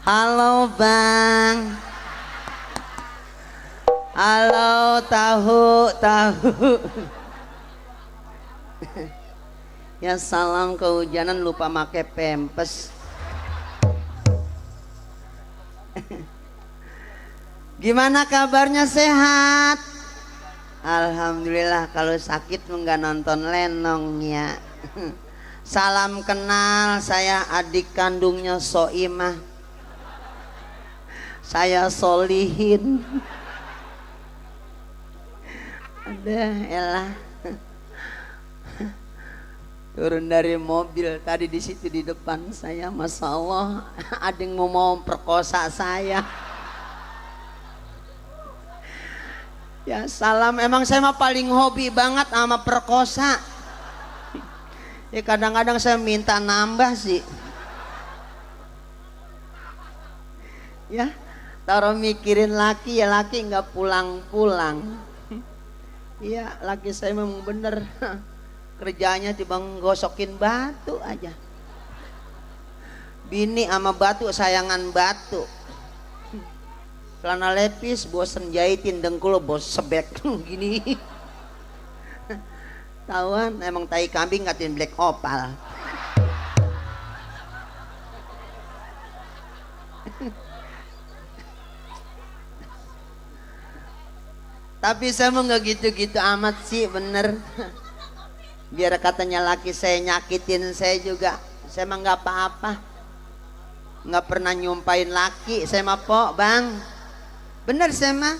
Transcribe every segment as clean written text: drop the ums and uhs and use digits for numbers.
Halo Bang. Halo tahu. Ya salam kehujanan lupa make pempes. Gimana kabarnya, sehat? Alhamdulillah, kalau sakit nggak nonton lenong ya. Salam kenal, saya adik kandungnya Soimah. Saya Solihin. Ada elah. Turun dari mobil tadi di situ di depan saya, masya Allah, ada yang mau perkosa saya. Ya salam, emang saya mah paling hobi banget sama perkosa. Ya kadang-kadang saya minta nambah sih. Ya, taruh mikirin laki, ya laki nggak pulang-pulang. Iya, laki saya memang bener. Kerjanya tiba ngosokin batu aja. Bini sama batu sayangan batu. Celana lepis bosen jahitin, dengkul bos sebek gini. Tahuan emang tai kambing ngatin black opal. Tapi saya mau nggak gitu-gitu amat sih, bener. Biar katanya laki saya nyakitin saya juga, saya mah nggak apa-apa. Nggak pernah nyumpain laki saya mah, po Bang. Bener saya mah.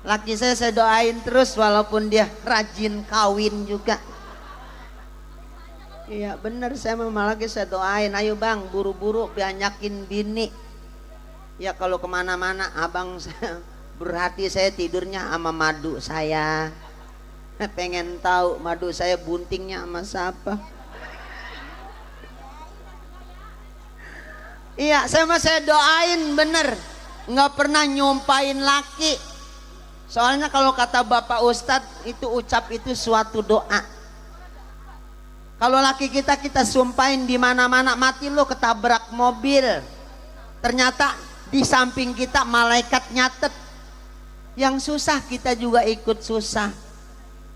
Laki saya doain terus walaupun dia rajin kawin juga. Iya bener, saya mah lagi saya doain, ayo Bang buru-buru banyakin bini. Ya kalau kemana-mana abang saya berhati, saya tidurnya sama madu saya. Pengen tahu madu saya buntingnya sama siapa. Iya saya mah saya doain bener, nggak pernah nyumpain laki. Soalnya kalau kata Bapak Ustadz itu ucap itu suatu doa. Kalau laki kita sumpahin di mana-mana, mati lo ketabrak mobil. Ternyata di samping kita malaikat nyatet. Yang susah kita juga ikut susah.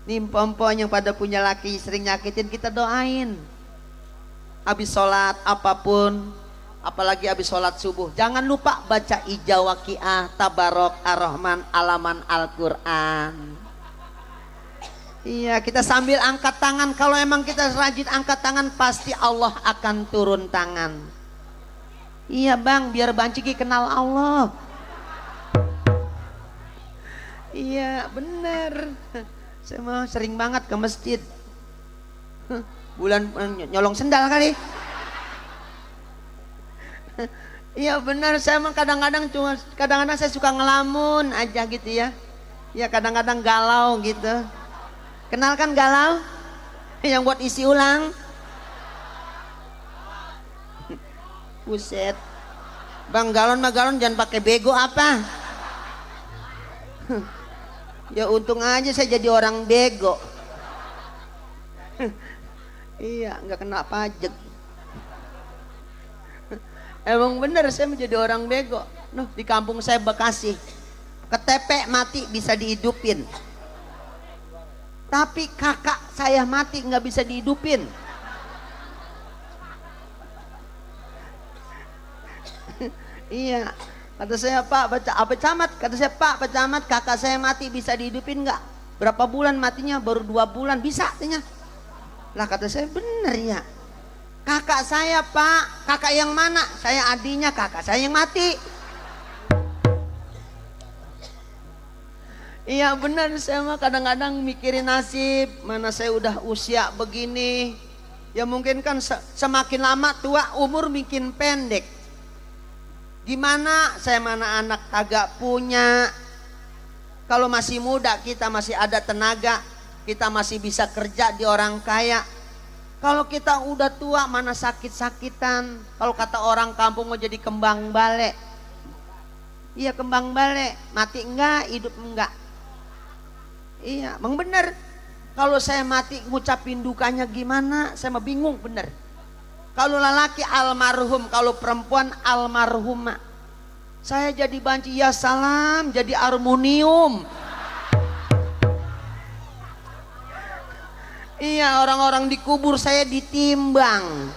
Nih pompon yang pada punya laki sering nyakitin, kita doain. Habis sholat apapun, apalagi habis sholat subuh, jangan lupa baca ijazah waqiah tabarok ar-rahman alaman Al-Quran. Iya kita sambil angkat tangan, kalau emang kita rajin angkat tangan pasti Allah akan turun tangan. Iya Bang, biar Banciki kenal Allah. Iya bener, saya mah sering banget ke masjid. Bulan nyolong sendal kali. Iya benar, saya emang kadang-kadang saya suka ngelamun aja gitu ya. Ya kadang-kadang galau gitu. Kenal kan galau? Yang buat isi ulang. Buset. Bang galon mah galon, jangan pakai bego apa? Ya untung aja saya jadi orang bego. Iya nggak kena pajak. Emang bener saya menjadi orang bego. Nuh, di kampung saya Bekasi, KTP mati bisa dihidupin, tapi kakak saya mati nggak bisa dihidupin. Iya kata saya, Pak baca apa camat, kata saya Pak camat kakak saya mati bisa dihidupin nggak? Berapa bulan matinya? Baru 2 bulan bisa katanya. Lah kata saya bener ya. Kakak saya Pak, kakak yang mana? Saya adinya, kakak saya yang mati. Iya benar, saya mah kadang-kadang mikirin nasib. Mana saya udah usia begini. Ya mungkin kan semakin lama tua umur makin pendek. Gimana saya mana anak kagak punya. Kalau masih muda kita masih ada tenaga, kita masih bisa kerja di orang kaya. Kalau kita udah tua mana sakit-sakitan. Kalau kata orang kampung mau jadi kembang bale. Iya kembang bale, mati enggak, hidup enggak. Iya, emang bener. Kalau saya mati ngucapin dukanya gimana? Saya mah bingung bener. Kalau lelaki almarhum, kalau perempuan almarhumah. Saya jadi banci, ya salam, jadi harmonium. Iya, orang-orang dikubur saya ditimbang.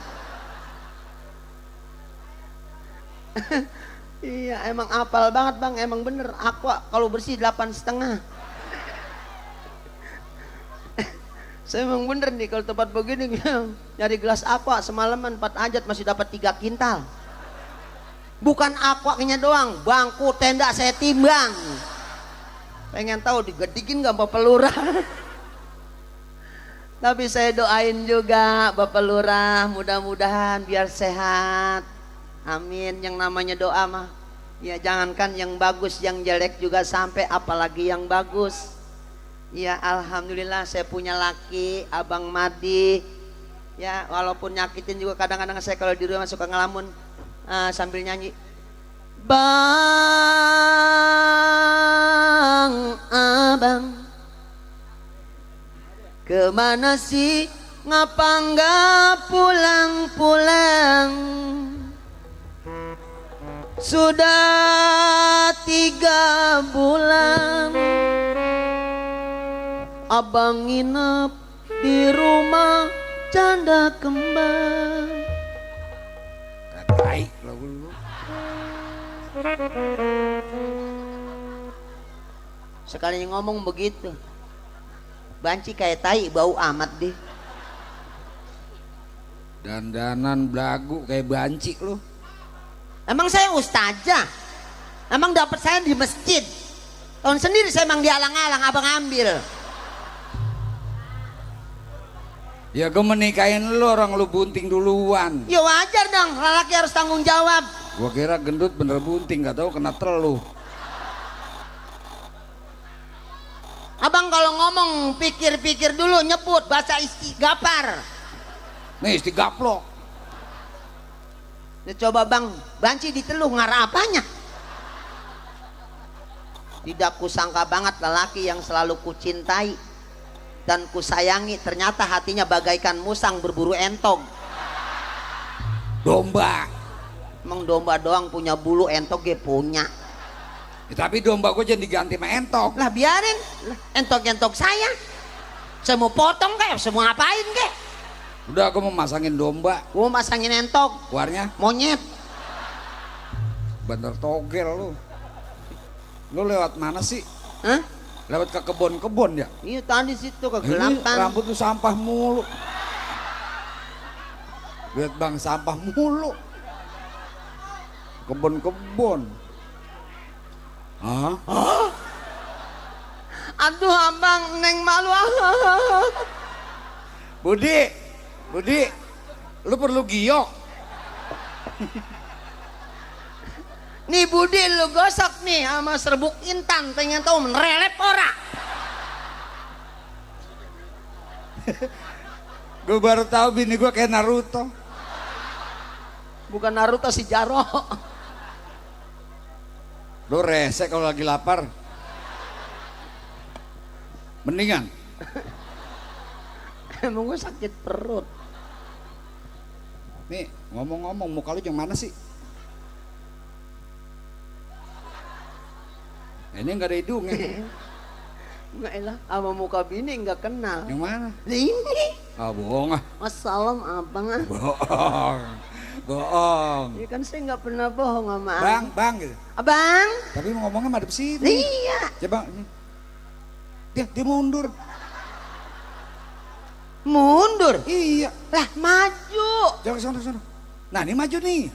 Iya, emang apal banget bang, emang bener. Aqua kalau bersih 8,5. Saya emang bener nih kalau tempat begini nyari gelas aqua semalaman 4 hajat masih dapat 3 kintal. Bukan aquanya doang, bangku tenda saya timbang. Pengen tahu digedikin gak Bapak Lurah? Tapi saya doain juga Bapak Lurah mudah-mudahan biar sehat. Amin. Yang namanya doa mah ya jangankan yang bagus, yang jelek juga sampai, apalagi yang bagus. Ya alhamdulillah saya punya laki Abang Madi. Ya walaupun nyakitin juga kadang-kadang saya kalau di rumah suka ngelamun sambil nyanyi. Bang abang kemana sih, ngapa nggak pulang-pulang? Sudah 3 bulan abang nginep di rumah janda kembar. Baik lagu lu. Sekali ngomong begitu, banci kayak tai bau amat deh. Dandanan belagu kayak banci lu. Emang saya ustazah? Emang dapat saya di masjid? Tahun sendiri saya emang dialang-alang abang ambil. Ya gue menikahin lu, orang lu bunting duluan. Ya wajar dong, lelaki harus tanggung jawab. Gua kira gendut bener bunting, gak tahu kena teluh. Abang kalau ngomong pikir-pikir dulu, nyebut bahasa istighfar. Nih istigaplok. Nah, coba bang, banci diteluh ngarah apanya? Tidak kusangka banget lelaki yang selalu kucintai dan kusayangi ternyata hatinya bagaikan musang berburu entog. Domba. Emang domba doang punya bulu, entog ya punya. Ya, tapi domba gue jangan diganti sama entok. Lah biarin, lah, entok-entok saya. Saya mau potong kayak, saya mau ngapain kayak? Udah gue mau masangin domba. Gua masangin entok, Keluarnya monyet. bener togel lu. Lu lewat mana sih? Hah? Lewat ke kebon-kebon ya? Iya tadi situ Ini kegelapan. rambut lu sampah mulu. Lihat bang, sampah mulu. Kebon-kebon. Hah? Aduh abang, neng malu. Budi, Budi, lu perlu giok. Nih Budi lu gosok nih sama serbuk intan, pengen tahu merelep ora? Gue baru tahu bini gue kayak Naruto. Bukan Naruto, si Jaro. Lu rese kalau lagi lapar. Mendingan. Emang gue sakit perut. Nih ngomong-ngomong, muka lu yang mana sih? Ini nggak ada hidungnya. Enggak elah, sama muka bini enggak kenal. Yang mana? Nah, ini. Ah bohong ah. Wassalam abang ah. Bohong. Bohong. Ya kan saya enggak pernah bohong sama Bang, bang gitu. Abang. Tapi mau ngomongnya madep sini. Iya. Coba. Dia mundur. Mundur. Iya. Lah maju. Jangan ke sana. Nah ini maju nih.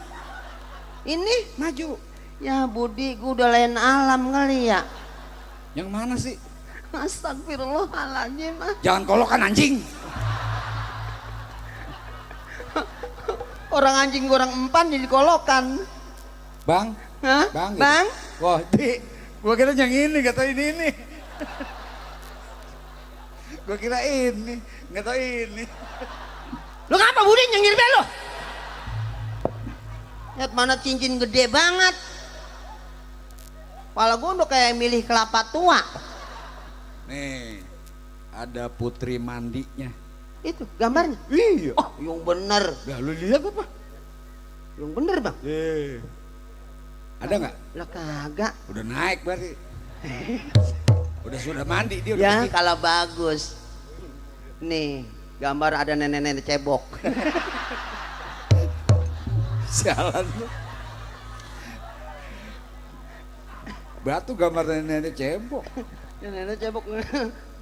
Ini Maju. ya Budi, gue udah lain alam kali ya. Yang mana sih? Astagfirullahaladzim. Jangan kolokan anjing. Orang anjing orang empan jadi kolokan. Bang. Hah? Bang. Gitu. Bang? Wah, gua kira yang ini, kata ini. Gua kira ini, nggak tahu ini. Lu ngapa Budi nyengir be lu? Lihat mana cincin gede banget. Kepala gue udah kayak milih kelapa tua. Nih, ada putri mandinya. Itu gambarnya. Iya. Oh, yang bener. Lah lu lihat apa? Yang bener, Bang. Ada nggak? Lah kagak. Udah naik berarti. Sudah mandi dia udah Ya, pergi. kalau bagus. Nih, gambar ada nenek-nenek cebok. Sialan lu. Batu gambar nenek cebok. Nenek cebok.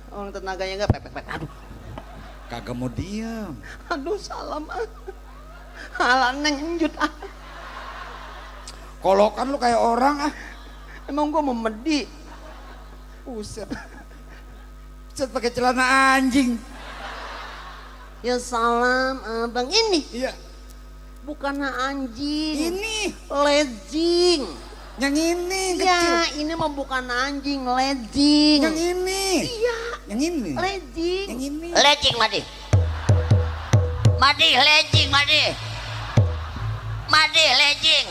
Orang tenaganya enggak pepek. Aduh. Kagak mau diam. Aduh, salam. Halah nenjut. Kolokan lu kayak orang ah. Emang gua memedi. Buset. Buset pakai celana anjing. Ya salam, Abang. Ini Iya. bukan anjing. Ini Legging. yang ini kecil. Ya, ini mah bukan anjing, legging. Yang ini. Iya, Yang ini. legging. Yang ini. Legging Madi. Madi legging Madi. Madi legging.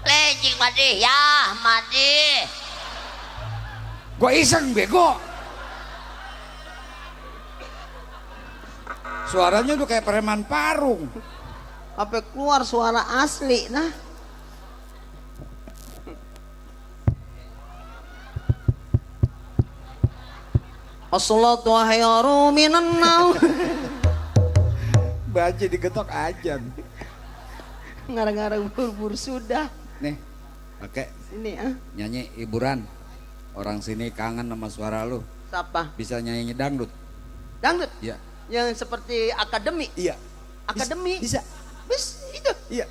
Legging Madi ya Madi. Gua iseng bego. Suaranya udah kayak preman parung. Apa keluar suara asli nah? As-salatu khairu minan naum. Baca digetok ajan. Ngarang-ngarang bur sudah. Nih, pakai Sini nyanyi hiburan. Orang sini kangen sama suara lu. Siapa? Bisa nyanyi dangdut. Dangdut. Iya. Yang seperti akademi. Iya. Akademi. Bisa. Bis itu. Iya.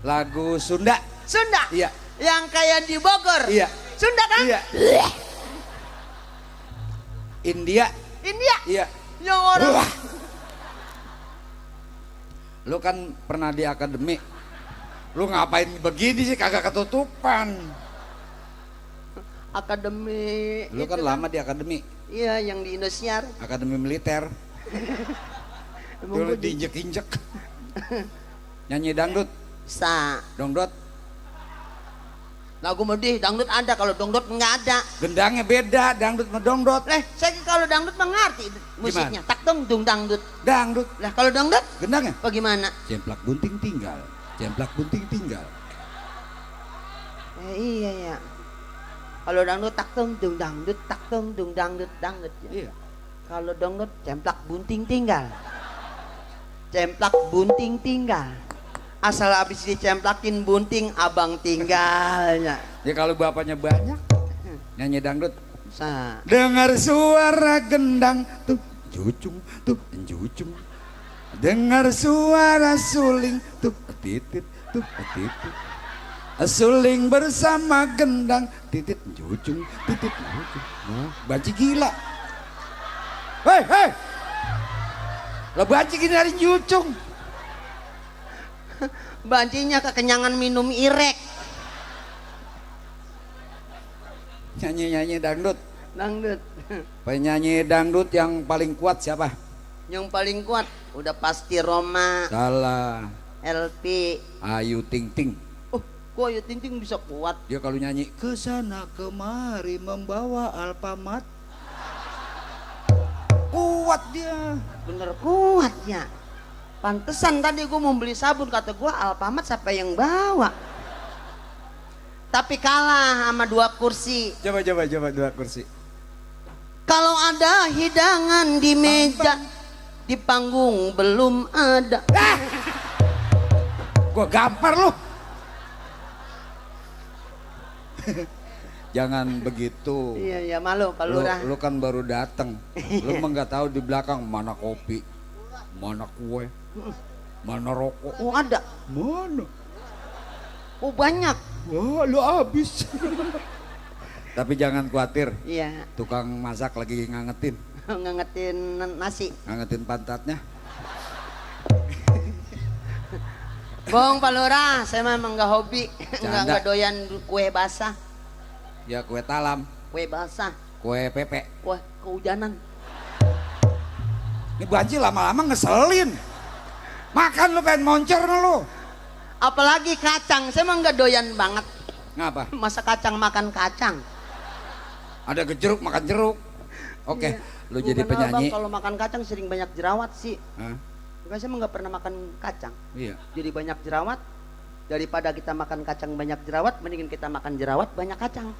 Lagu Sunda. Sunda. Iya. Yang kayak di Bogor. Iya. Sunda kan? Iya. India. India. Iya. Yang orang Wah. Lu kan pernah di akademi. Lu ngapain begini sih kagak ketutupan? akademi. Lu kan itu lama di akademi. Iya, yang di Indosiar. Akademi militer. Emang Lu gua di diinjek-injek. Nyanyi dangdut, bisa. dongdot. Lagu medih, dangdut ada, kalau dangdut nggak ada. Gendangnya beda, dangdut sama dongdot. Saya kalau dangdut mengerti musiknya. Tak dong dung dangdut. Dangdut, Lah kalau dangdut gendangnya. bagaimana? Cemplak bunting tinggal, cemplak bunting tinggal. Iya ya. Kalau dangdut tak dong dung dangdut, tak dong dung dangdut dangdut. Ya. Iya. Kalau dangdut cemplak bunting tinggal. Cemplak bunting tinggal. Asal habis dicemplakin bunting abang tinggalnya. Ya kalau bapaknya banyak, nyanyi dangdut. Sa. Dengar suara gendang tuh jucung tuh jucung. Dengar suara suling tuh titit tuh titit. Suling bersama gendang titit jucung titit jucung. Nah, banci gila. Hei hei. Lah banci gini dari jucung. Bancinya kekenyangan minum irek. Nyanyi-nyanyi dangdut. Dangdut. Penyanyi dangdut yang paling kuat siapa? Yang paling kuat udah pasti Roma, Salah. LP. Ayu Ting Ting. Oh, kok Ayu Ting Ting bisa kuat? Dia kalau nyanyi kesana kemari membawa Alfamart. Kuat dia. Bener kuat ya. Pantesan tadi gue mau beli sabun, kata gue Alfamart siapa yang bawa. Tapi kalah sama 2 kursi. Coba dua kursi. Kalau ada hidangan di meja, di panggung belum ada. Gua gampar lu. Jangan begitu. Iya malu Pak Lu, Lurah. lu kan baru datang. Lu mah nggak tahu di belakang mana kopi, mana kue, mana rokok. Oh ada. Mana? Oh banyak. Wah, lu habis. Tapi jangan khawatir. Iya. Tukang masak lagi ngangetin. Ngangetin nasi. Ngangetin pantatnya. Bohong Pak Lurah, saya memang nggak hobi, Canda. nggak doyan kue basah, Ya kue talam, kue basah, kue pepe. kue kehujanan. Ini banci lama-lama ngeselin. Makan lu pengen moncer lu. Apalagi kacang, saya emang nggak doyan banget. Ngapa? Masa kacang makan kacang. Ada jeruk makan jeruk. Oke, lu Bukan jadi abang penyanyi. kalau makan kacang sering banyak jerawat sih. Hah? Bukan saya nggak pernah makan kacang. Iya. Jadi banyak jerawat. Daripada kita makan kacang banyak jerawat, mendingan kita makan jerawat banyak kacang.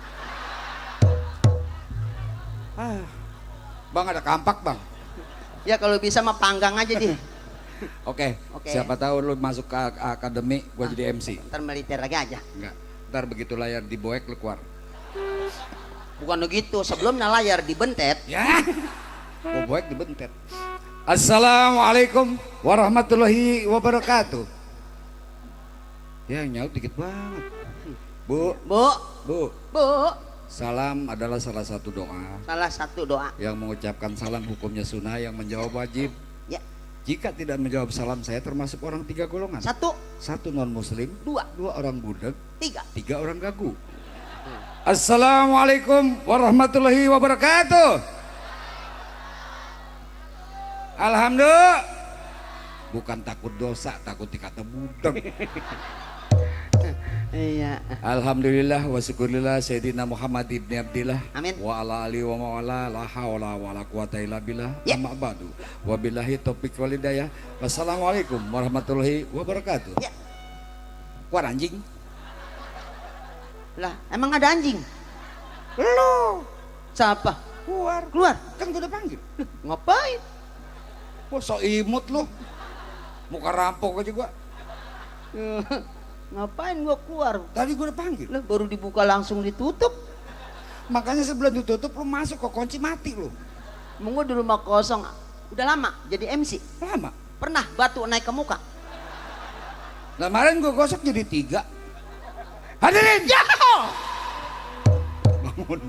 Bang ada kampak bang. Ya kalau bisa mah panggang aja deh. Oke. Oke. Siapa tahu lu masuk ke akademi, gua jadi MC. Ntar militer lagi aja. Enggak. Ntar begitu layar diboek lu keluar. Bukan begitu, sebelumnya layar dibentet. Ya. Gua boek dibentet. Assalamualaikum warahmatullahi wabarakatuh. Ya nyaut dikit banget. Bu, Bu, bu. bu. Salam adalah salah satu doa. Salah satu doa. Yang mengucapkan salam hukumnya sunnah, yang menjawab wajib. Ya, Jika tidak menjawab salam saya termasuk orang 3 golongan. satu, 1 non muslim, dua, 2 orang budak, tiga. 3 orang gagu. Assalamualaikum warahmatullahi wabarakatuh. Alhamdulillah. Bukan takut dosa, takut dikata budak. Iya. Alhamdulillah wa syukurillah Sayyidina Muhammad ibni Abdillah. Amin. Wa ala alihi wa mawala la hawla wa la quwata illa billah. Ya. Amma ba'du. Wa billahi taufiq wal hidayah. Wassalamualaikum warahmatullahi wabarakatuh. Ya. Keluar anjing. Lah, emang ada anjing? Lu Siapa? keluar. Keluar. Kan gua udah panggil. Ngapain? Wah sok imut lu. Muka rampok aja gua. Ngapain gua keluar? Tadi gua udah panggil. Lah baru dibuka langsung ditutup. Makanya sebelum ditutup lu masuk kok kunci mati lu. Emang gua di rumah kosong. Udah lama jadi MC. Lama. Pernah batu naik ke muka. Nah, kemarin gua gosok jadi 3. Hadirin. Ya. Bangun.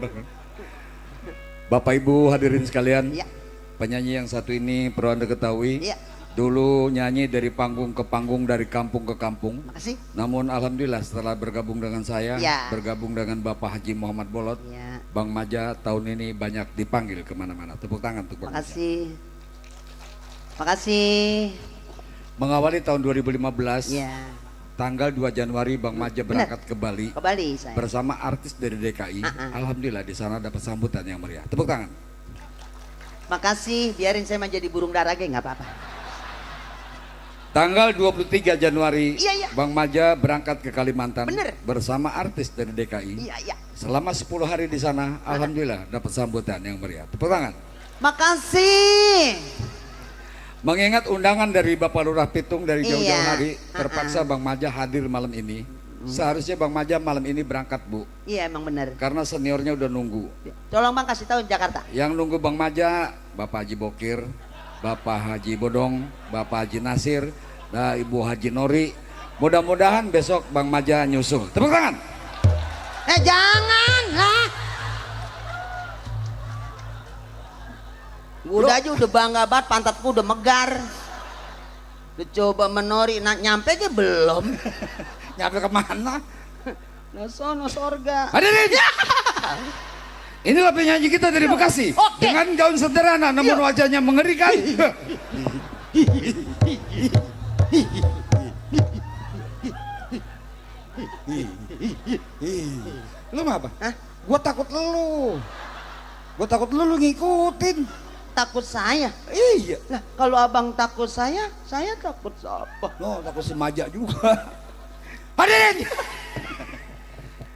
Bapak Ibu hadirin sekalian. Iya. Penyanyi yang satu ini perlu Anda ketahui. Iya. Dulu nyanyi dari panggung ke panggung, dari kampung ke kampung. Makasih. Namun alhamdulillah setelah bergabung dengan saya, Ya. bergabung dengan Bapak Haji Muhammad Bolot, Iya. Bang Maja tahun ini banyak dipanggil kemana-mana. Tepuk tangan untuk Bang Maja. Makasih. Makasih. Mengawali tahun 2015, Iya. tanggal 2 Januari Bang Maja berangkat ke Bali Ke Bali saya. bersama artis dari DKI. Alhamdulillah di sana dapat sambutan yang meriah. Tepuk tangan. Makasih, biarin saya menjadi burung dara ge nggak apa-apa. Tanggal 23 Januari, Iya, iya. Bang Maja berangkat ke Kalimantan Bener. bersama artis dari DKI. Iya, iya. Selama 10 hari di sana, alhamdulillah dapat sambutan yang meriah. Tepuk tangan. Makasih. Mengingat undangan dari Bapak Lurah Pitung dari jauh-jauh Iya. hari, terpaksa Bang Maja hadir malam ini. Seharusnya Bang Maja malam ini berangkat, Bu, Iya emang bener. karena seniornya udah nunggu. Tolong Bang kasih tahu Jakarta. Yang nunggu Bang Maja, Bapak Haji Bokir, Bapak Haji Bodong, Bapak Haji Nasir, dan Ibu Haji Nori. Mudah-mudahan besok Bang Maja nyusul. Tepuk tangan. Jangan lah. Udah aja udah bangga banget, pantatku udah megar. Udah coba menori, nyampe ke belum? Nyampe kemana? Nah sono sorga. Hadirin. Inilah penyanyi kita dari Bekasi. Oke. Dengan gaun sederhana namun wajahnya mengerikan. Lu mah apa? Hah? Gua takut lu. Gua takut lu ngikutin. Takut saya? Iya. Lah kalau abang takut saya takut siapa? No, takut semaja juga. Hadirin.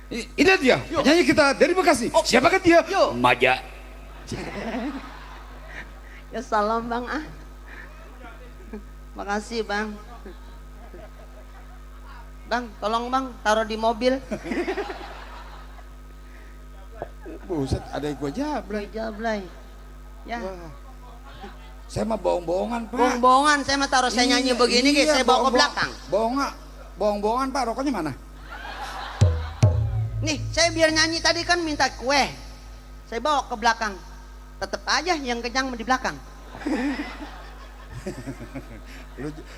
Ini dia, penyanyi kita dari Bekasi. Siapakah dia? Yuk. Maja. Ya salam bang ah. Makasih bang. Bang, tolong bang, taruh di mobil. Buset, ada yang gua jablay. Jablay. Ya. Wah. Saya mah bohong-bohongan, Pak. Bohong-bohongan, saya mah taruh saya nyanyi begini, iya, saya bawa ke bohong-bohong. belakang. Bohong-bohongan, Pak. Rokoknya mana? Nih, saya biar nyanyi tadi kan minta kue. Saya bawa ke belakang. Tetep aja yang kenyang di belakang.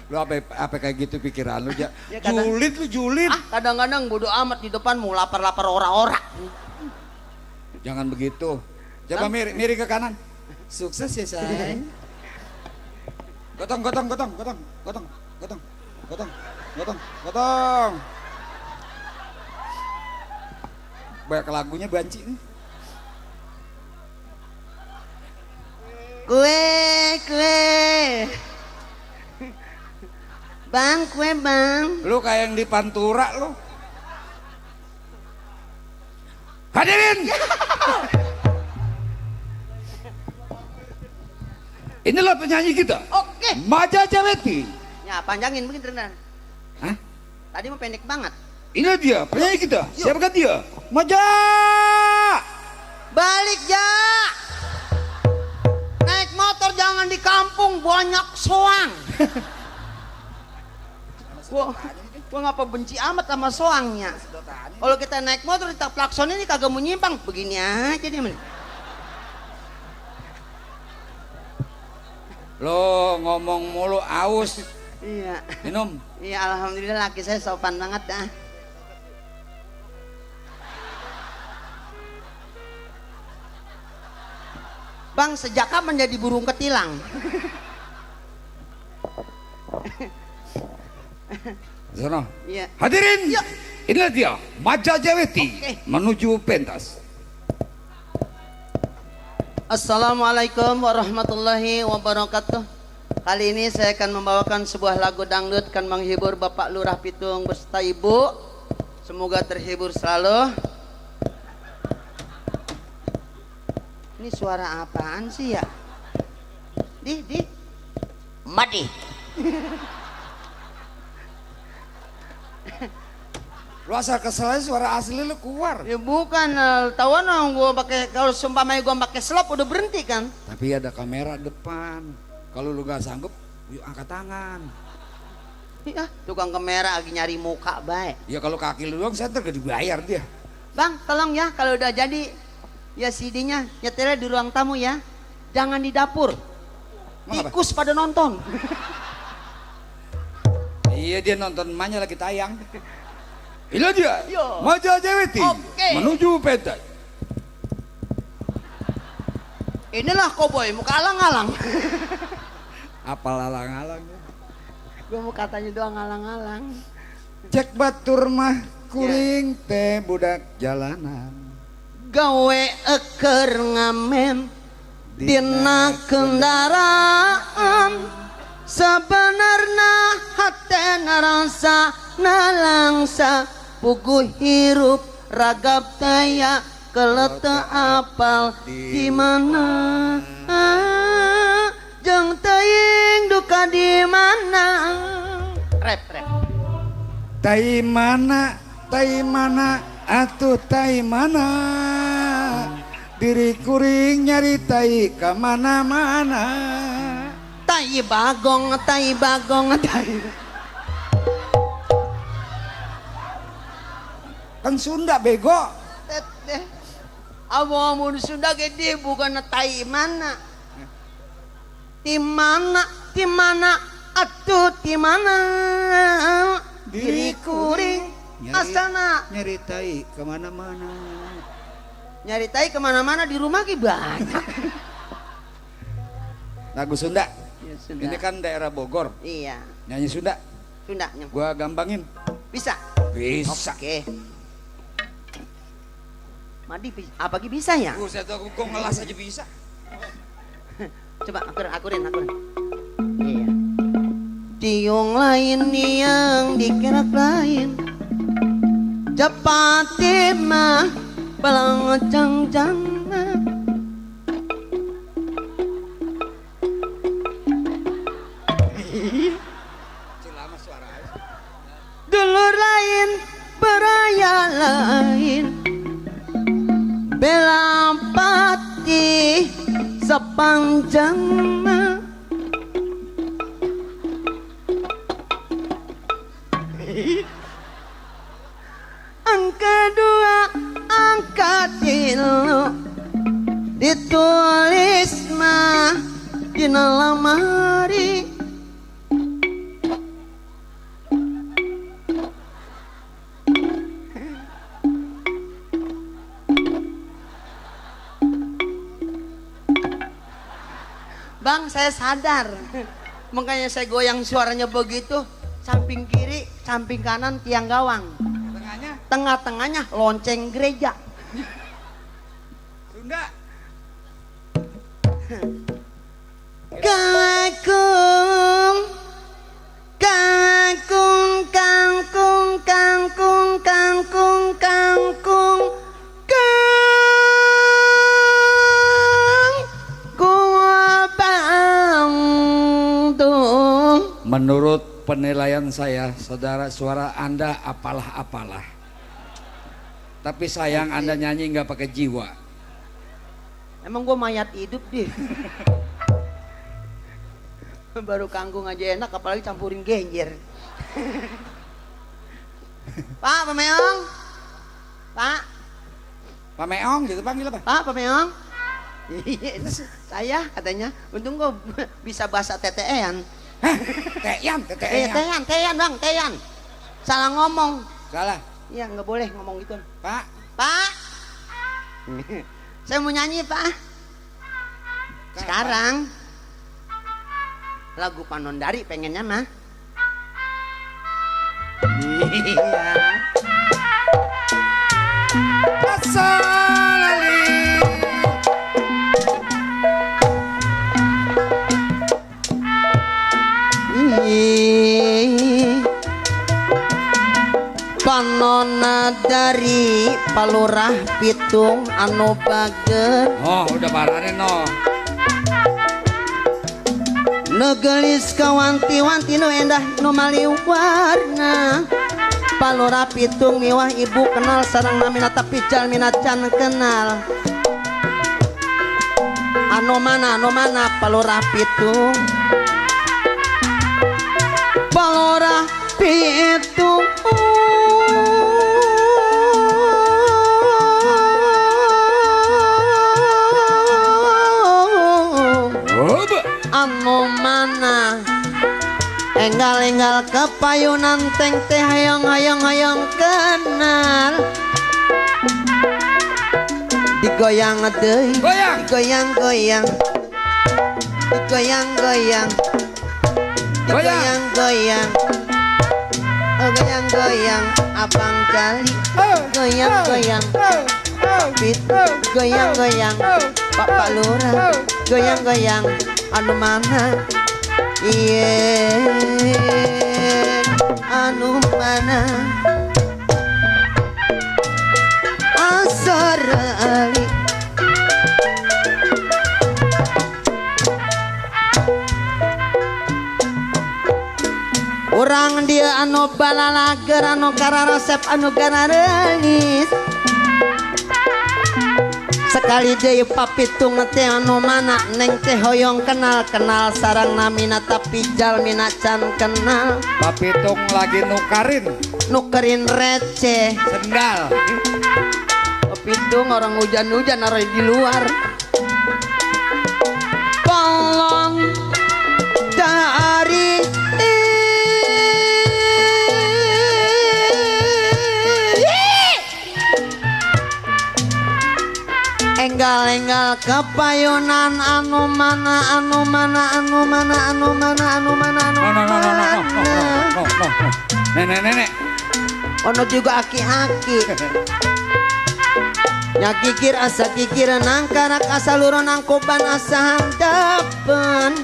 Lu apa kayak gitu pikiran lu, Ja? Ya, kadang- Julid. Ah, kadang-kadang bodo amat di depan mau lapar-lapar ora-ora. Jangan begitu. Coba miring ke kanan. Sukses ya, say. Gotong. Banyak lagunya banci nih. Kue. Bang, kue bang. Lu kayak yang di Pantura lu. Hadirin. Inilah penyanyi kita. Oke. Maja Jaweti. Ya panjangin begini rendah. Hah? Tadi mau pendek banget. Inilah dia penyanyi kita. Siapakah dia? Maja. Balik ya. Naik motor jangan di kampung banyak soang. Gua ngapa benci amat sama soangnya. Kalau kita naik motor di klakson ini kagak mau nyimpang. Begini aja dia. Lo ngomong mulu aus. Iya. Minum. Iya alhamdulillah laki saya sopan banget dah. Bang, sejak kapan jadi burung ketilang? Sono. Iya. Hadirin. Ya. Inilah dia Maja Jaweti Oke. menuju pentas. Assalamualaikum warahmatullahi wabarakatuh. Kali ini saya akan membawakan sebuah lagu dangdut kan menghibur Bapak Lurah Pitung beserta Ibu. Semoga terhibur selalu. Ini suara apaan sih ya? Di. Madi. Lu asal keselnya suara asli lu keluar. Ya bukan, tahuan dong gua pakai kalau sumpamanya gua pakai slop udah berhenti kan? Tapi ada kamera depan. Kalau lu gak sanggup, yuk angkat tangan. Iya, tukang kamera lagi nyari muka baik. Ya kalau kaki lu doang center gak dibayar dia. Bang, tolong ya kalau udah jadi ya CD-nya nyetirnya di ruang tamu ya. Jangan di dapur. Emang apa? Tikus pada nonton. Iya dia nonton emaknya lagi tayang. Inilah dia Yo. Maja Jaweti Oke. menuju pentas. Inilah koboi muka alang-alang. Apal alang-alang. Gua mau katanya doang alang-alang. Cek batur mah kuring teh budak jalanan. Gawe eker ngamen dina kendaraan. Sebenarnya hati narasa nalangsa puguh hirup ragap daya kelete apal di mana jeung teuing duka di mana rep Tai mana atuh tai mana. Diri kuring nyari tai ka mana-mana. tai bagong tai Kan Sunda bego. teteh amun Sunda gede bukan tai mana di mana atuh di mana diri kuring asana nyari tai kemana-mana. nyari tai kemana-mana di rumah ki banyak. Lagu Sunda. Ya, Sunda. Ini kan daerah Bogor. Iya Nyanyi Sunda. Sundanya Gua gampangin. bisa. Bisa. Oke. Madi apa ki bisa ya? Buset aku ngelas aja bisa. Coba akurin. Iya. Tiung lain yang dikerak lain. Japati mah balang cang-cang. Lama suara. Dulur lain, beraya lain. Bela pati sepanjang angka dua, angka tilu ditulis mah dina lamari. Bang, saya sadar. Makanya saya goyang suaranya begitu. Samping kiri, samping kanan tiang gawang. Tengahnya Tengah-tengahnya lonceng gereja. Sunda. Kangkung, kangkung, kangkung, kangkung, kangkung, kangkung, kangkung. Menurut penilaian saya, saudara, suara Anda apalah-apalah. Tapi sayang Anda nyanyi nggak pakai jiwa. Emang gua mayat hidup deh. Baru kangkung aja enak, apalagi campurin genjer. Pak, Pak Meong. Pak, Pak Meong gitu panggil apa? Pak, Pak Meong. Saya katanya, untung gua bisa bahasa tetean. Teyan, Teyan bang, teyan. Salah ngomong. Salah. Iya, nggak boleh ngomong gitu. Pak. Pak, saya mau nyanyi Pak. Sekarang lagu Panondari pengennya mah. Iya. Asalali. Panona dari Palurah Pitung anu bager. Oh, udah paranin no. Negelis kawanti-wanti nu endah nu maliwarna. Palurah Pitung miwah ibu kenal sareng namina tapi jalmina can kenal. Anu mana Palurah Pitung. Palurah Pitung. Anu mana enggal-enggal kepayunan teng teh hayang-hayang kenal digoyang deui Goyang. digoyang-goyang digoyang-goyang digoyang-goyang goyang-goyang abang kali goyang-goyang pit goyang-goyang Pak Lurah goyang-goyang anu mana iya anu mana asarali urang dia anu balalager anu kararesep anu ganarelis sekali deui papitung teh anu mana neng teh hoyong kenal sarang namina tapi jalmina can kenal. Papitung lagi nukerin receh sendal. Papitung orang hujan-hujan ada di luar. Polong dari enggal-enggal kepayunan anu mana anu mana anu mana anu mana anu mana anu mana Nenek ono juga aki-aki nya kikir asa kikir nangkarak asa luron angkoban asa handapan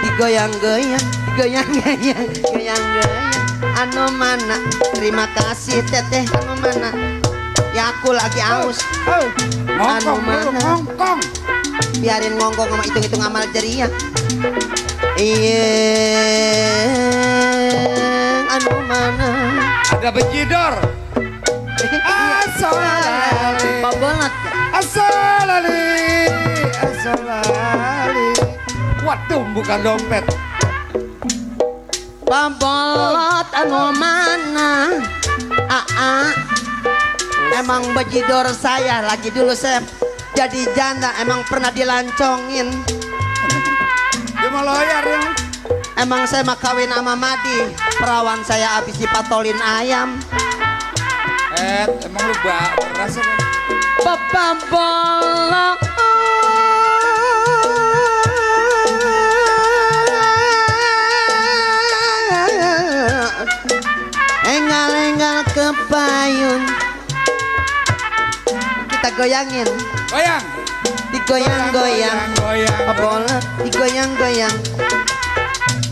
digoyang-goyang digoyang-goyang goyang-goyang anu mana terima kasih teteh anu mana ya aku lagi aus. Anu mana? Ngongkong. Biarin ngongkong sama hitung-hitung amal jariah. Iya. Anu mana? Ada bejidor. Asalali. Pabolat. Asalali. Waduh, bukan dompet. Pabolat anu mana? Emang bejidor saya lagi dulu saya jadi janda emang pernah dilancongin. Dia mau lawyer ya. Emang saya mah kawin sama Madi, perawan saya habis dipatolin ayam. Emang lu beras apa? Papa bolong. Enggal-enggal kepayun. Kita goyangin. Goyang. digoyang-goyang, goyang. bola digoyang-goyang,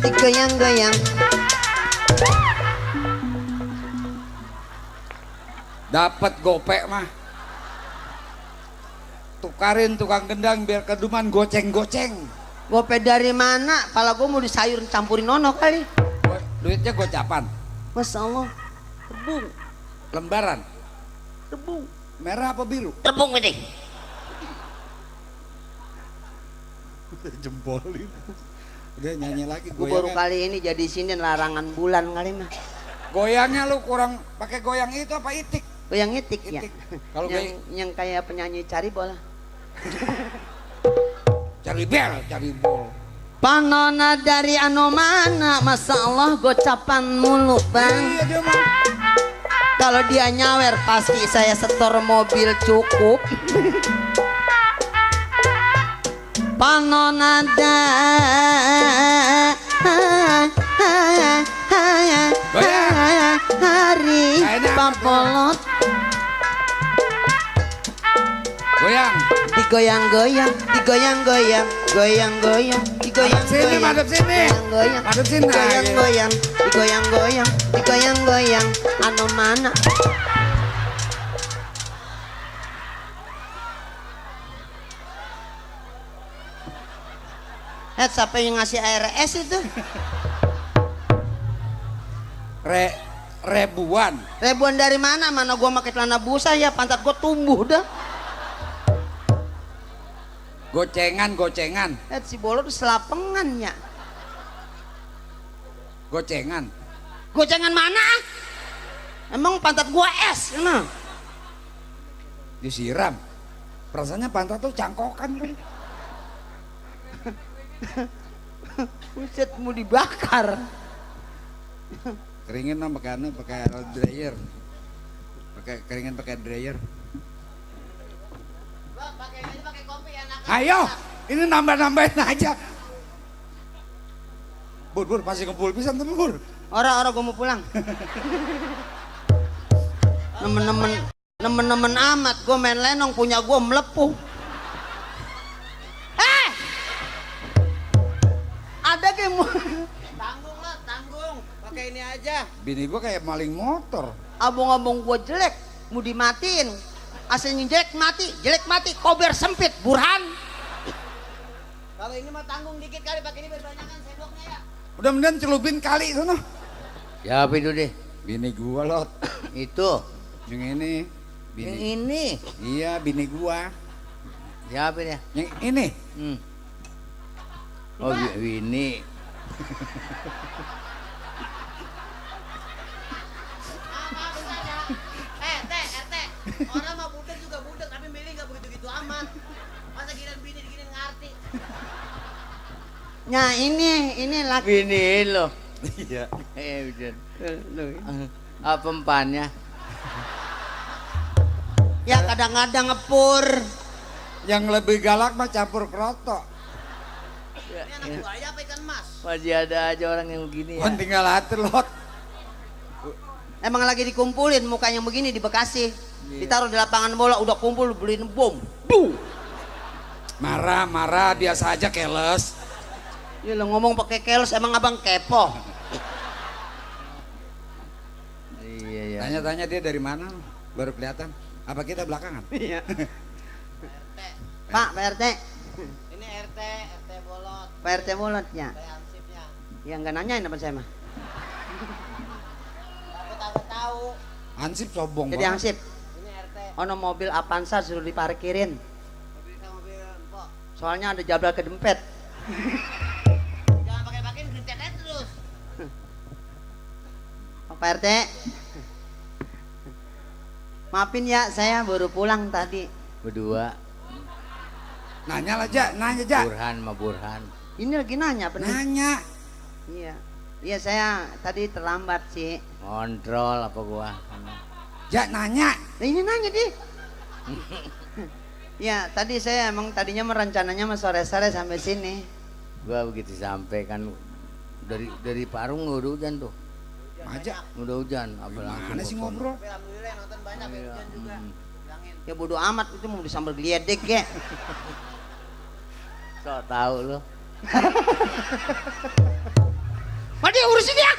digoyang-goyang. Dapat gopek mah. Tukarin tukang gendang biar keduman goceng-goceng. Gope dari mana? Pala gue mau disayur campurin nono kali. Duitnya gocapan. Masya Allah, tebung, Lembaran. tebung. Merah apa biru? Tepung ini. Jempolin. Udah nyanyi lagi Gue baru goyangnya. kali ini jadi sini larangan bulan kali mah. Goyangnya lu kurang pakai goyang itu apa itik? Goyang itik ya. Itik. Kalau yang kayak penyanyi cari bola. cari bel, cari bol. Panona dari anu mana, masya Allah gocapan mulu bang. Iya dia mah. Kalau dia nyawer pasti saya setor mobil cukup. Panona hari papolot Goyang. digoyang-goyang, digoyang-goyang, goyang-goyang, digoyang-goyang, Madep sini. goyang-goyang, Madep sini. digoyang-goyang, digoyang-goyang, digoyang-goyang, anu mana? Siapa yang ngasih ARS itu? Ribuan. Ribuan dari mana? Mana gua pakai celana busa ya, pantat gua tumbuh dah. Gocengan. Si Bolo tuh selapengan ya. Gocengan. Gocengan mana? Emang pantat gua es, mana? Disiram. Rasanya pantat tuh cangkokan kan. Buset mau dibakar. Keringin dong pakai dryer. Keringin pakai dryer. Pakai kopi enak. Ayo, ini nambah-nambahin aja. Bur, masih kumpul pisan tapi Bur. Ora gua mau pulang. Nemen-nemen amat gua main lenong punya gua melepuh. Ada kayak tanggung lah, tanggung. Pakai ini aja. Bini gua kayak maling motor. Abong-abong gua jelek, mau dimatiin. Aslinya jelek mati, kober sempit, Burhan. Kalau ini mah tanggung dikit kali, pakai ini berbanyakan sendoknya ya. Mudah-mudahan celupin kali sono. Ya apa itu deh? Bini gua Lot. Itu. Yang ini. Yang ini. Iya, bini gua. Siapa ya? Yang ini. Oh Winnie. RT. Orang mah budek juga budek, tapi milih nggak begitu-gitu amat. Masa giliran bini diginin ngerti. Nah ini laki. Winnie lo. Iya. Udah. Apa empannya? Ya kadang-kadang ngepur. Yang lebih galak mah campur kroto. Ini anak buaya apa ikan mas? Masih ada aja orang yang begini ya. Kan tinggal hati Lot. Emang lagi dikumpulin mukanya begini di Bekasi. Ditaruh di lapangan bola, udah kumpul beliin bom. Marah, biasa aja keles. Ya lo ngomong pakai keles, emang abang kepo. Iya. Tanya-tanya dia dari mana, baru kelihatan. Apa kita belakangan? Iya. Pak RT. Ini RT bolot. Pak RT bolot ya. Ya nggak nanyain apa saya mah. Aku tahu. Hansip sombong Jadi banget. Hansip. Ini RT. Ono mobil Avanza suruh diparkirin. Mobil empok. Soalnya ada jabral kedempet. Jangan pakai gerintet aja terus. Pak RT. Maafin ya, saya baru pulang tadi. Berdua. Nanya aja. Burhan sama Burhan. Ini lagi nanya apa nih? Nanya. Iya. Iya saya tadi terlambat sih. Kontrol apa gua? Ja nanya. Nah, ini nanya di. Ya tadi saya emang tadinya merencananya mau sore-sore sampai sini. Gua begitu sampai kan dari Parung udah hujan tuh. Aja. Udah hujan, apa langsung Mana sih ke sono. ngobrol? Alhamdulillah nonton banyak ya hujan juga. Ya bodo amat itu mau disambal geledek ya. Sok tahu lo. Mati urusin dia.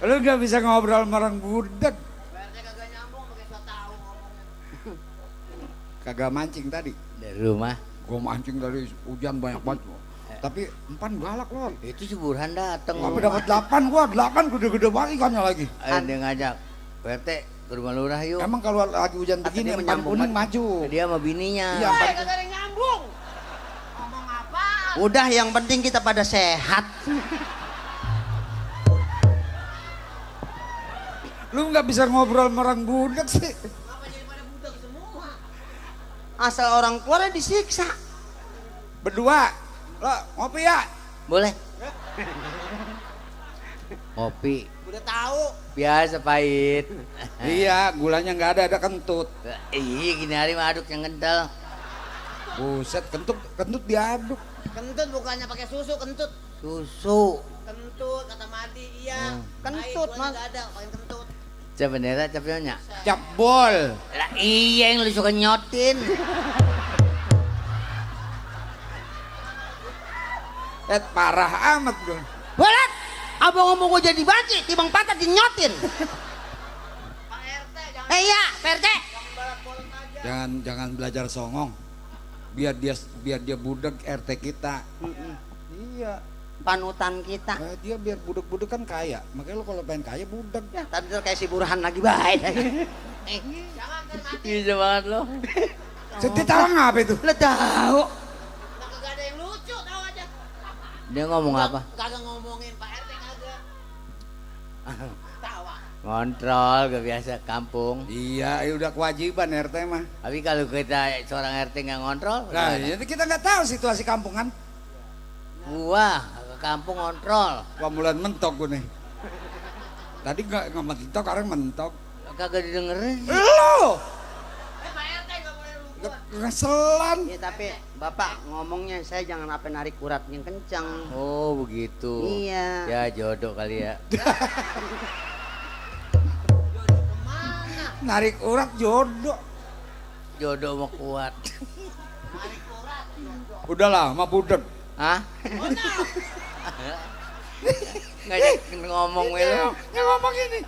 Lu gak bisa ngobrol sama orang budak. Kagak nyambung pakai so tahu ngomongnya. Kagak mancing tadi. Dari rumah. Gua mancing dari hujan banyak banget. Tapi empan galak loh. Itu si Burhan datang. Tapi dapat 8 gua, 8 gede-gede banget ikannya lagi. Ada yang ngajak. PRT ke rumah lurah yuk. Emang kalau lagi hujan Kata begini dia empan menyambung kuning banget. maju. Dia sama bininya. Iya, empan Kagak ada yang nyambung. Ngomong apa? Udah yang penting kita pada sehat. Lu nggak bisa ngobrol sama orang budak sih. Kenapa jadi pada budak semua? Asal orang keluarnya disiksa. Berdua, lo ngopi ya? Boleh. Ngopi. Udah tahu. Biasa pahit. Iya, gulanya nggak ada kentut. Iya gini hari mah aduk yang kental. Buset, kentut diaduk. Kentut bukannya pakai susu, kentut. Susu. Kentut kata Madi, iya. Kentut Baik, mas. Enggak ada, pakai kentut. Coba bendera capionya. Cap bol. Lah iya yang lu suka nyotin. Parah amat gue. Balat, abang ngomong gue jadi banci, timbang patah dinyotin. Pak RT, jangan. Iya, Pak RT. Jangan belajar songong. Biar dia budak RT kita. Iya. Panutan kita. Dia biar budak-budak kan kaya. Makanya lo kalau pengen kaya budak. Ya, tadi tuh kayak si Burhan lagi baik. Bisa banget lo. Sedih tahu ngapa itu? Lo tahu. Kagak ada yang lucu, tahu aja. Dia ngomong apa? Kagak ngomongin Pak RT kagak. Tawa. Ngontrol gak biasa kampung. Iya, udah kewajiban RT mah. Tapi kalau kita seorang RT nggak ngontrol, Nah, gimana? jadi kita nggak tahu situasi kampungan. Gua ke kampung ngontrol. Wah, mulan mentok gue nih. Tadi nggak mentok, sekarang mentok. Kagak didengerin sih. Lo Pak RT nggak boleh lupa. ngeselan. Ya tapi Bapak ngomongnya saya jangan apa narik urat yang kencang. Oh begitu. Iya. Ya jodoh kali ya. Narik urat jodoh. Jodoh mau kuat. Udah lama budak. Hah? Ngajak ngomong lu. Yang ngomong ini.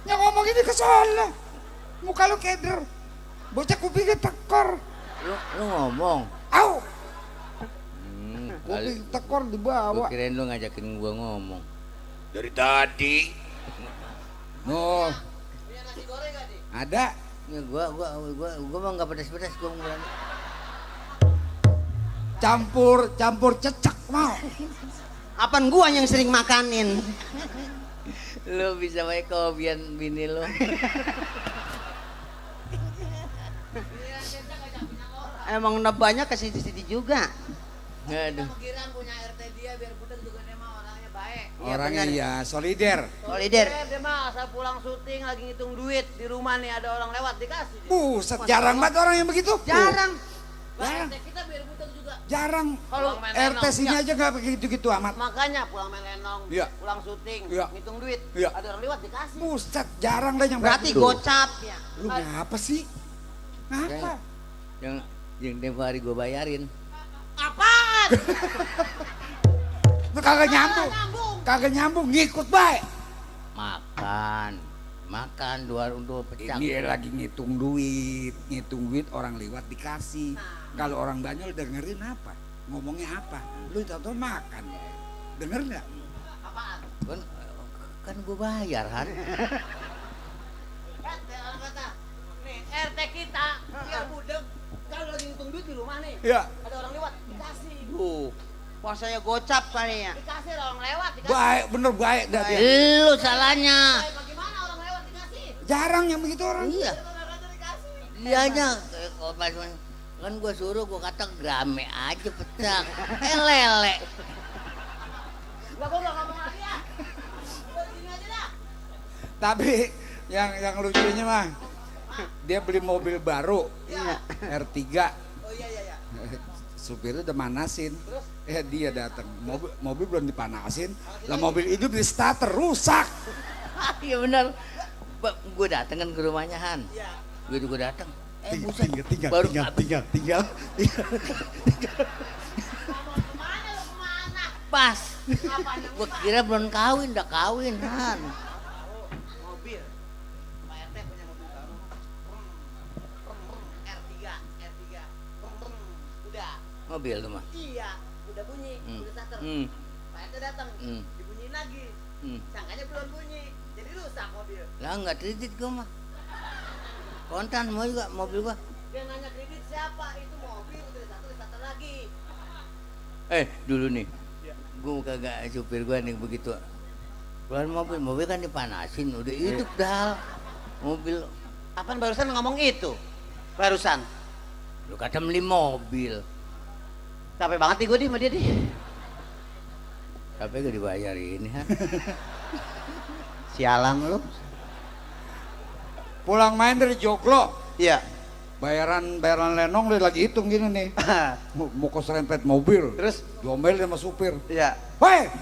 Yang ngomong ini ke sono. Muka lu keder. Bocah kupingnya tekor. Lu ngomong. Au. Kali Kuping tekor gua dibawa. kirain lu ngajakin gua ngomong. Dari tadi. No. Punya nasi goreng gak nih? Ada. Ya gua mah enggak pedas-pedas gua bilang. Campur cecak mau. Apaan gua yang sering makanin? Lu bisa baik kehobian bini lu. Emang udah banyak ke situ-situ juga. Aduh. Pikiran punya RT dia biar budak juga dia mah orangnya baik. Orangnya iya solider. Solider. Dia mah asal pulang syuting lagi ngitung duit di rumah nih ada orang lewat dikasih. Buset, jarang banget orang yang begitu. Jarang. Jarang. RT kita biar budak juga. Jarang. Kalau RT sini aja nggak begitu-gitu amat. Makanya pulang main lenong, Iya. pulang syuting, Iya. ngitung duit, Iya. ada orang lewat dikasih. Buset, jarang deh yang Berarti begitu. gocap ya. Lu ngapa sih? Ngapa? Yang tempo hari gua bayarin. Apaan? Lu kagak nyambung. Nyambung. Kagak nyambung, ngikut baik. Makan dua pecah. Ini lagi ngitung duit orang lewat dikasih. Kalau orang Banyol dengerin apa? Ngomongnya apa? Lu tahu makan. Denger nggak? Apaan? Kan gua bayar Han. Orang kata, nih RT kita biar budak. Kalau lagi ngitung duit di rumah nih, Iya. ada orang lewat dikasih. Wah saya gocap kali ya. Dikasih orang lewat dikasih. Baik, bener baik dah dia. lu salahnya. Bagaimana orang lewat dikasih? Jarang yang begitu orang. Iya. Orang dikasih. Dianya kalau pas kan gua suruh gua kata grame aja pecah. Lele. Gua nggak ngomong lagi ya. Gua di sini aja dah. Tapi yang lucunya mah dia beli mobil baru. Iya. R3. Oh iya. Supirnya udah manasin. Dia datang. Mobil belum dipanasin. Lah mobil itu di starter rusak. Iya benar. Gua dateng kan ke rumahnya Han. Iya. Begitu gue datang, buset. Tinggal. Pas. Gue kira belum kawin, udah kawin kan. Mobil. Pak RT punya mobil baru. R3. Udah. Mobil tuh mah. Iya, udah bunyi, udah starter. Pak RT datang, dibunyiin lagi. Sangkanya belum bunyi, jadi rusak mobil. Lah nggak kredit gue mah. Kontan mau juga mobil gua. Dia nanya kredit siapa? Itu mobil udah starter lagi. Dulu nih. Gua kagak supir gua nih begitu. Keluar mobil kan dipanasin, udah hidup dah. Mobil. Apaan barusan ngomong itu? Barusan. Lu kata beli mobil. Capek banget nih gue sama dia nih. Tapi gak dibayar ini ha. Sialang lu. Pulang main dari Joglo. Iya. Bayaran lenong dia lagi hitung gini nih. Mau keserempet mobil. Terus? Diomelin sama supir. Iya. Hei,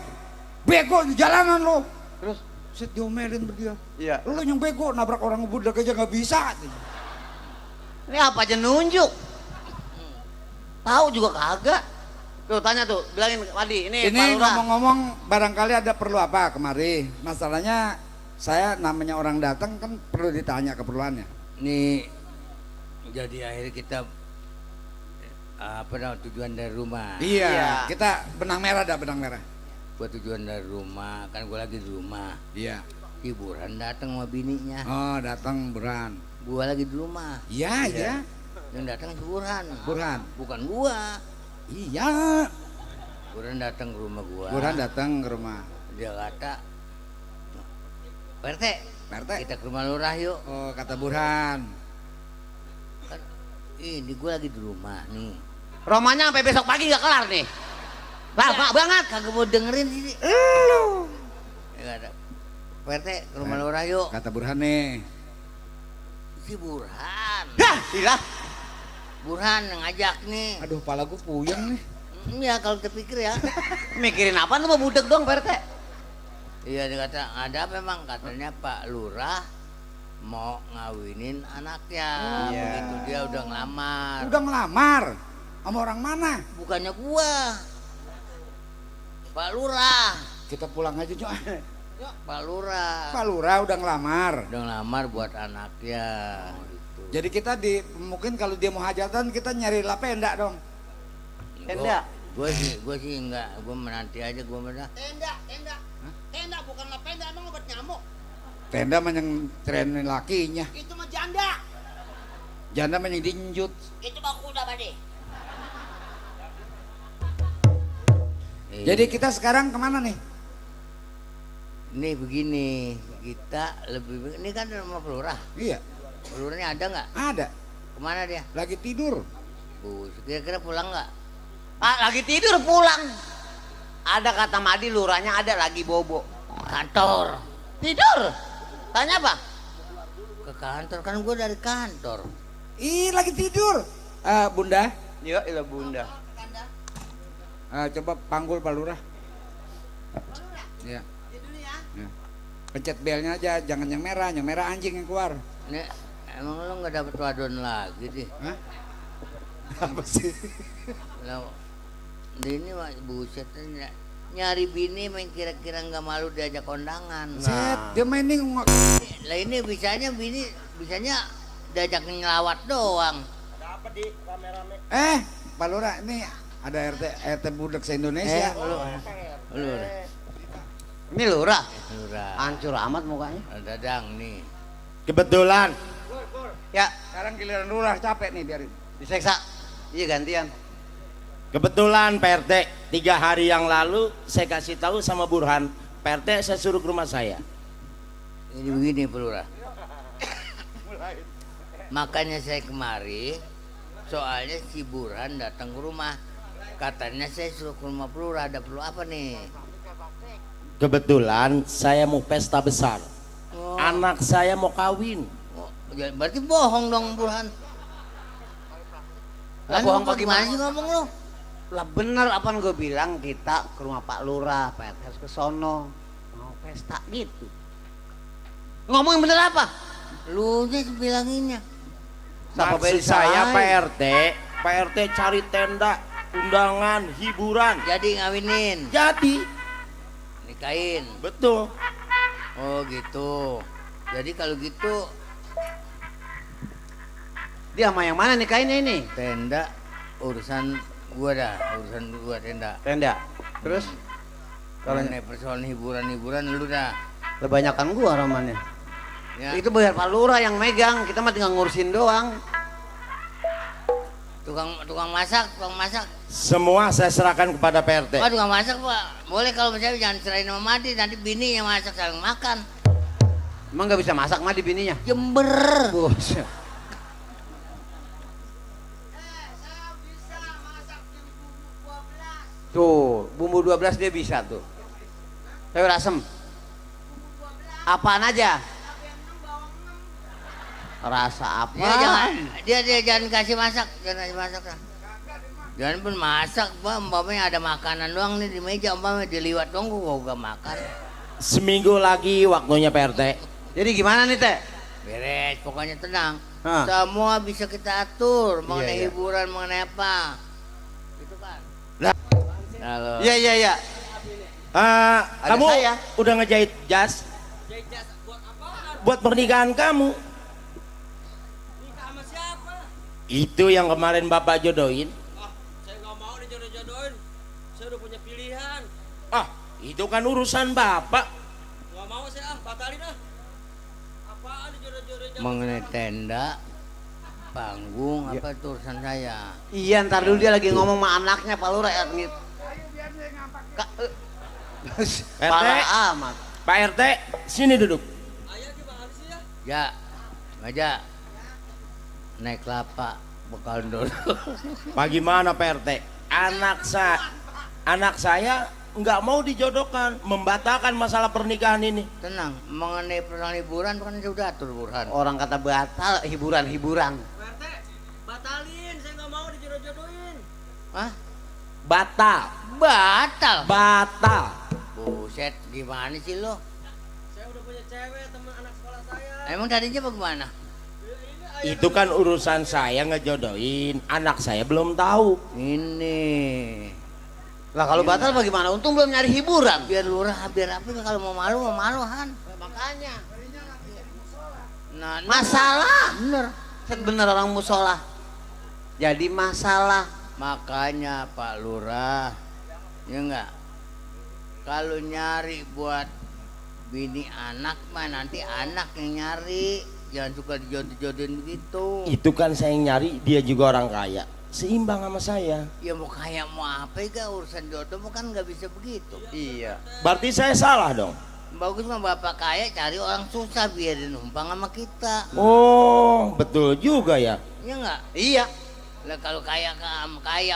bego di jalanan lo. Terus? Set diomelin dia. Iya. Lo yang bego nabrak orang budak aja nggak bisa. Ini apa aja nunjuk? Tahu juga kagak. Tuh tanya tuh, bilangin Wadi, ini Pak Ini Lurah. ngomong-ngomong barangkali ada perlu apa kemari. Masalahnya saya namanya orang datang kan perlu ditanya keperluannya. Nih jadi akhirnya kita apa namanya tujuan dari rumah. Iya, kita benang merah benang merah. Buat tujuan dari rumah, kan gua lagi di rumah. Iya. Hiburan datang sama bininya. Oh, datang Burhan. Gua lagi di rumah. Iya. Yang datang si Burhan. Burhan. Bukan gua. Iya. Burhan datang ke rumah gua. Burhan datang ke rumah. Dia kata, Pak RT, kita ke rumah lurah yuk. Oh, kata Burhan. Kan, ini gua lagi di rumah nih. Romanya sampai besok pagi gak kelar nih. Lama banget. Kagak mau dengerin sini. Ya kata, Pak RT ke rumah lurah yuk. Kata Burhan nih. Si Burhan. Hah, gila. Burhan yang ngajak nih. Aduh, pala gue puyeng nih. Ya kalau terpikir ya. Mikirin apa lu mau budek dong Pak RT? Iya dia kata ada memang katanya Pak Lurah mau ngawinin anaknya. Begitu dia udah ngelamar. Udah ngelamar? Sama orang mana? Bukannya gua. Pak Lurah. Kita pulang aja, Cok. Pak Lurah. Pak Lurah udah ngelamar. Udah ngelamar buat anaknya. Gitu. Jadi kita mungkin kalau dia mau hajatan kita nyari lapenda dong. Tenda. Gua sih enggak, gua menanti aja gua mana. Tenda bukan lapenda, emang obat nyamuk. Tenda mah yang trenin lakinya. Itu mah janda. Janda mah yang dinjut. Itu mah kuda Bade. Jadi kita sekarang kemana nih? Ini begini, kita lebih ini kan rumah Pak Lurah. Iya. Pak Lurahnya ada nggak? Ada. Kemana dia? Lagi tidur. Kira-kira pulang nggak? Lagi tidur pulang. Ada kata Madi lurahnya ada lagi bobo. Kantor. Tidur. Tanya apa? Ke kantor kan gue dari kantor. Ih, lagi tidur. Bunda. Ya ilah bunda. Coba panggul Pak Lurah. Ya. Ya. Pencet belnya aja, jangan yang merah anjing yang keluar. Nih, emang lo nggak dapet wadon lagi sih? Hah? Apa sih? Lo, ini mah buset nyari bini main kira-kira nggak malu diajak kondangan. Set, dia main nih Lah ini bisanya diajak nyelawat doang. Pak Lurah ini ada RT budak se-Indonesia. Lu. Ini lurah. Lurah. Hancur amat mukanya. Dadang nih. Kebetulan Ya, Sekarang giliran Lurah capek nih biarin. diseksa. Iya gantian. Pak RT 3 hari yang lalu saya kasih tahu sama Burhan, Pak RT saya suruh ke rumah saya. Ini begini Pak Lurah. Makanya saya kemari, soalnya si Burhan datang ke rumah. Katanya saya suruh ke rumah Pak Lurah, ada perlu apa nih? Kebetulan saya mau pesta besar. Oh. Anak saya mau kawin. Oh, ya berarti bohong dong Burhan. Lah bohong Lu bagaimana sih ngomong lu? Lah bener apa gue bilang kita ke rumah Pak Lurah, Pak RT harus ke sono. Mau pesta gitu. Ngomong bener apa? Lu aja bilanginnya. Maksud saya Pak RT, Pak RT cari tenda, undangan, hiburan. Jadi ngawinin, Jadi, nikahin. betul. Oh gitu. Jadi kalau gitu Dia sama yang mana nikahinnya ini? tenda urusan gua dah, urusan gua tenda. Tenda. Terus Kalau nih persoalan hiburan lu dah. kebanyakan gua romannya. Ya, Itu biar Pak Lurah yang megang, kita mah tinggal ngurusin doang. tukang masak. Semua saya serahkan kepada Pak RT. Oh, tukang masak Pak. Boleh kalau misalnya jangan serahin sama Madi, nanti bini yang masak saling makan. Emang nggak bisa masak mah di bininya? Jember. Bos. Tuh, bumbu 12 dia bisa tuh. Sayur asem. Apaan aja? Rasa apa? Dia jangan kasih masak, lah. Jangan pun masak, Pak. Umpamanya ada makanan doang nih di meja, umpamanya diliwat dong gua gak makan. Seminggu lagi waktunya Pak RT. Jadi gimana nih Teh? Beres, pokoknya tenang. Hah. Semua bisa kita atur, mengenai Iya, iya. hiburan, mengenai apa. Gitu kan. Lah. Kalau Iya. Kamu saya. udah ngejahit jas? Buat pernikahan kamu. Itu yang kemarin Bapak jodohin. Saya nggak mau dijodoh-jodohin. Saya udah punya pilihan. Ah, itu kan urusan Bapak. Nggak mau saya batalin ah. Apaan dijodoh-jodohin? mengenai tenda, panggung, apa itu urusan saya. Iya, ntar dulu dia lagi ngomong sama anaknya Pak Lurah ya. Parah amat. Pak RT, sini duduk. Ayah gimana sih ya? Ya, aja naik kelapa bekal dulu. Bagaimana Pak RT? Anak saya nggak mau dijodohkan, membatalkan masalah pernikahan ini. Tenang, mengenai persoalan hiburan kan sudah atur Burhan. Orang kata batal hiburan. PRT, batalin. Saya nggak mau dijodoh-jodohin. Hah? Batal. Batal. Buset, gimana sih lo? Saya udah punya cewek teman anak sekolah saya. Emang tadinya bagaimana? Itu kan urusan saya ngejodohin. Anak saya belum tahu. Ini Lah kalau batal bagaimana? Untung belum nyari hiburan. biar lurah, biar apa kalau mau malu Han. Makanya. Nah, Masalah. bener. Bener orang musola. Jadi masalah. Makanya Pak Lurah, ya enggak. Kalau nyari buat bini anak mah nanti anak yang nyari, jangan suka dijodoh-jodohin begitu. Itu kan saya yang nyari, dia juga orang kaya. Seimbang sama saya. Ya mau kaya mau apa ya urusan jodoh mah kan nggak bisa begitu. Iya. Berarti saya salah dong. Bagus mah bapak kaya cari orang susah biarin numpang sama kita. Oh, betul juga ya. Ya enggak? Iya. Lah kalau kaya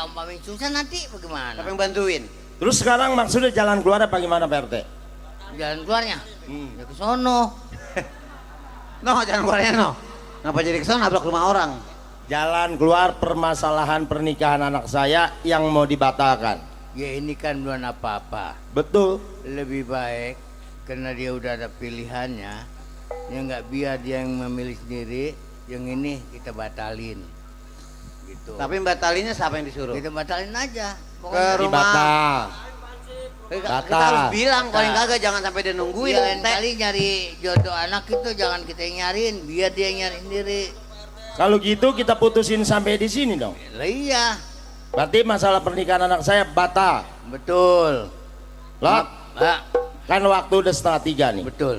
umpamanya susah nanti bagaimana? Siapa yang bantuin? Terus sekarang maksudnya jalan keluar apa gimana Pak RT? Jalan keluarnya? Ya ke sono. No, jangan keluarnya no. Kenapa jadi kesana nabrak rumah orang? Jalan keluar permasalahan pernikahan anak saya yang mau dibatalkan. Ya ini kan belum apa-apa. Betul. Lebih baik karena dia udah ada pilihannya, ya nggak biar dia yang memilih sendiri. Yang ini kita batalin, gitu. Tapi batalinnya siapa yang disuruh? Kita batalin aja. Ke rumah. Dibatal. Kita Batal. harus bilang kalau yang kagak jangan sampai dia nungguin. Iya, lain kali nyari jodoh anak itu jangan kita yang nyariin, biar dia yang nyari sendiri. Kalau gitu kita putusin sampai di sini dong. Lah iya, Berarti masalah pernikahan anak saya batal. betul. Loh, Pak, kan waktu udah 2:30 nih. betul.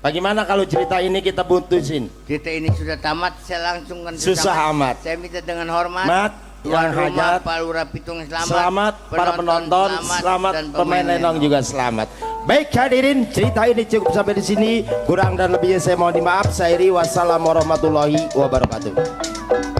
Bagaimana kalau cerita ini kita putusin? Kita ini sudah tamat, saya langsung kan Susah amat. Saya minta dengan hormat. Mat, Tuan yang rumah hajat, Pak Lurah Pitung selamat. selamat, para penonton, selamat, pemain lenong juga selamat. Baik hadirin, cerita ini cukup sampai di sini. Kurang dan lebihnya saya mohon dimaaf. Saya Iri, wassalamualaikum warahmatullahi wabarakatuh.